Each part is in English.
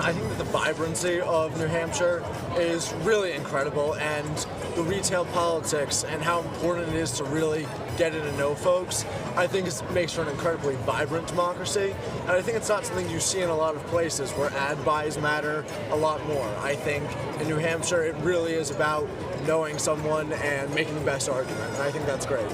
I think that the vibrancy of New Hampshire is really incredible, and the retail politics and how important it is to really get in and know folks, I think makes for an incredibly vibrant democracy. And I think it's not something you see in a lot of places where ad buys matter a lot more. I think in New Hampshire, it really is about knowing someone and making the best argument, and I think that's great.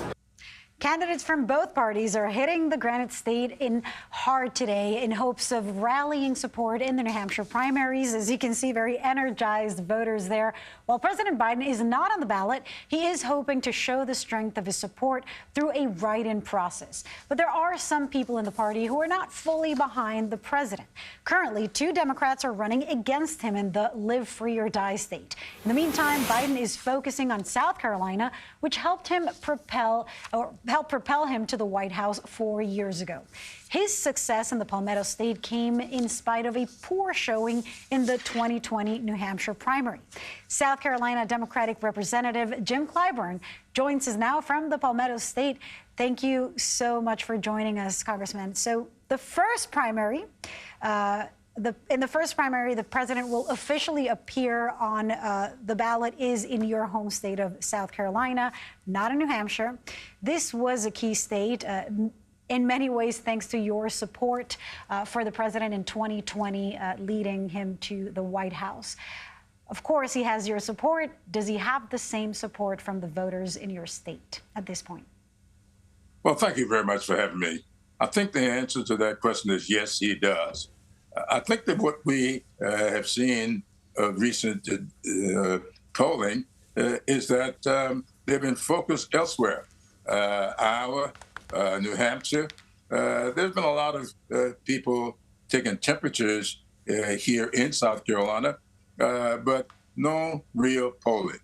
Candidates from both parties are hitting the Granite State in hard today in hopes of rallying support in the New Hampshire primaries. As you can see, very energized voters there. While President Biden is not on the ballot, he is hoping to show the strength of his support through a write-in process. But there are some people in the party who are not fully behind the president. Currently, 2 Democrats are running against him in the live free or die state. In the meantime, Biden is focusing on South Carolina, which helped propel him to the White House 4 years ago. His success in the Palmetto State came in spite of a poor showing in the 2020 New Hampshire primary. South Carolina Democratic Representative Jim Clyburn joins us now from the Palmetto State. Thank you so much for joining us, Congressman. So the first primary, in the first primary, the president will officially appear on the ballot is in your home state of South Carolina, not in New Hampshire. This was a key state, in many ways, thanks to your support for the president in 2020, leading him to the White House. Of course, he has your support. Does he have the same support from the voters in your state at this point? Well, thank you very much for having me. I think the answer to that question is yes, he does. I think that what we have seen of recent polling is that they've been focused elsewhere. Iowa, New Hampshire, there's been a lot of people taking temperatures here in South Carolina, but no real polling.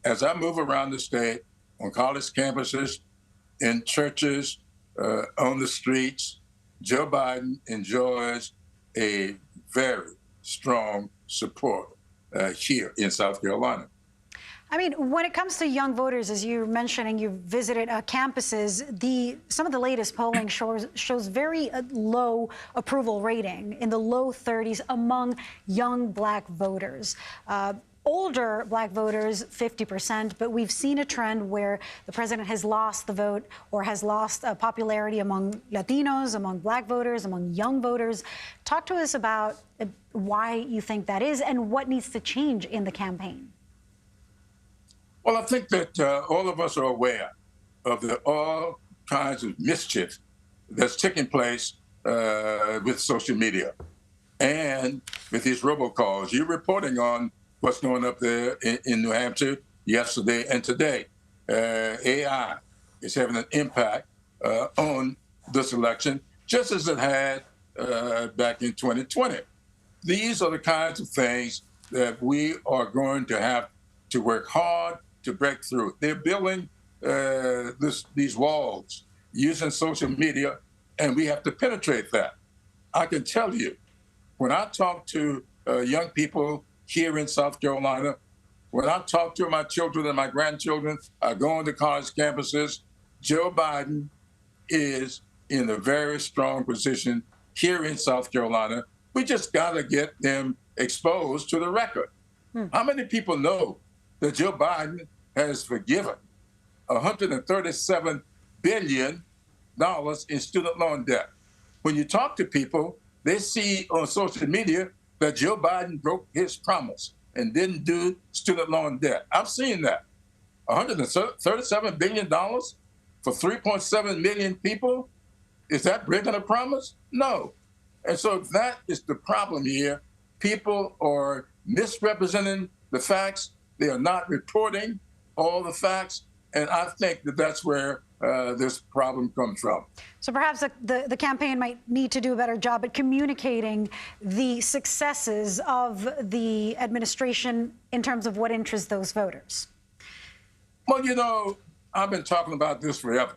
As I move around the state, on college campuses, in churches, on the streets, Joe Biden enjoys a very strong support here in South Carolina. I mean, when it comes to young voters, as you're mentioning, you've visited campuses, some of the latest polling shows very low approval rating, in the low 30s among young Black voters. Older Black voters, 50%, but we've seen a trend where the president has lost the vote or has lost popularity among Latinos, among Black voters, among young voters. Talk to us about why you think that is and what needs to change in the campaign. Well, I think that all of us are aware of all kinds of mischief that's taking place with social media and with these robocalls. You're reporting on what's going up there in New Hampshire yesterday and today. AI is having an impact on this election, just as it had back in 2020. These are the kinds of things that we are going to have to work hard to break through. They're building these walls using social media, and we have to penetrate that. I can tell you, when I talk to young people here in South Carolina, when I talk to my children and my grandchildren, I go on to college campuses, Joe Biden is in a very strong position here in South Carolina. We just got to get them exposed to the record. How many people know that Joe Biden has forgiven $137 billion in student loan debt? When you talk to people, they see on social media that Joe Biden broke his promise and didn't do student loan debt. I've seen that. $137 billion for 3.7 million people? Is that breaking a promise? No. And so that is the problem here. People are misrepresenting the facts. They are not reporting all the facts. And I think that that's where this problem comes from. So perhaps the campaign might need to do a better job at communicating the successes of the administration in terms of what interests those voters. Well, you know, I've been talking about this forever.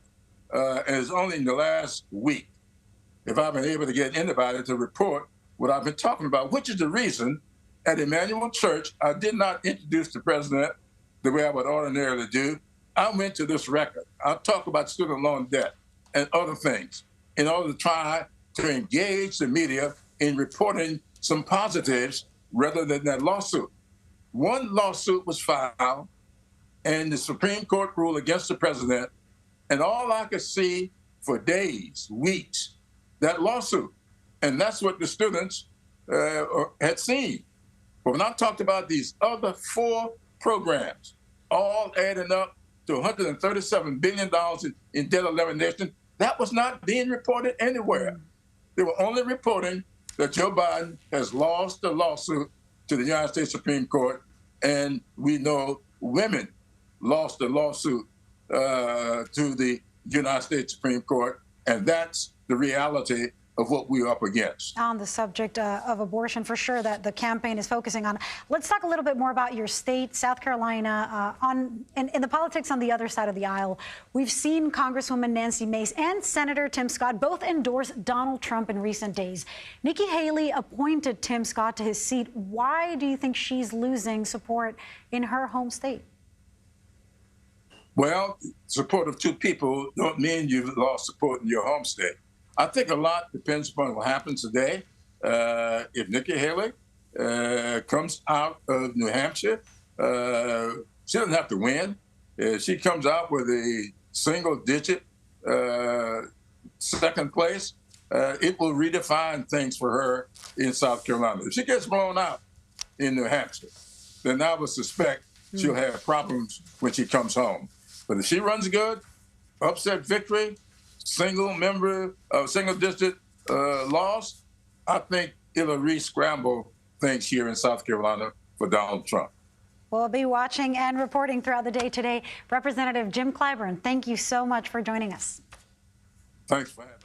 And it's only in the last week if I've been able to get anybody to report what I've been talking about, which is the reason at Emmanuel Church, I did not introduce the president the way I would ordinarily do. I went to this record. I'll talk about student loan debt and other things in order to try to engage the media in reporting some positives rather than that lawsuit. One lawsuit was filed, and the Supreme Court ruled against the president, and all I could see for days, weeks, that lawsuit. And that's what the students had seen. But when I talked about these other 4 programs, all adding up to $137 billion in debt elimination, that was not being reported anywhere. They were only reporting that Joe Biden has lost the lawsuit to the United States Supreme Court, and we know women lost the lawsuit to the United States Supreme Court, and that's the reality of what we're up against. On the subject of abortion, for sure, that the campaign is focusing on. Let's talk a little bit more about your state, South Carolina, in the politics on the other side of the aisle. We've seen Congresswoman Nancy Mace and Senator Tim Scott both endorse Donald Trump in recent days. Nikki Haley appointed Tim Scott to his seat. Why do you think she's losing support in her home state? Well, support of 2 people don't mean you've lost support in your home state. I think a lot depends upon what happens today. If Nikki Haley comes out of New Hampshire, she doesn't have to win. If she comes out with a single-digit second place, it will redefine things for her in South Carolina. If she gets blown out in New Hampshire, then I would suspect she'll have problems when she comes home. But if she runs good, upset victory, single district loss, I think it'll re-scramble things here in South Carolina for Donald Trump. We'll be watching and reporting throughout the day today. Representative Jim Clyburn, thank you so much for joining us. Thanks for having me.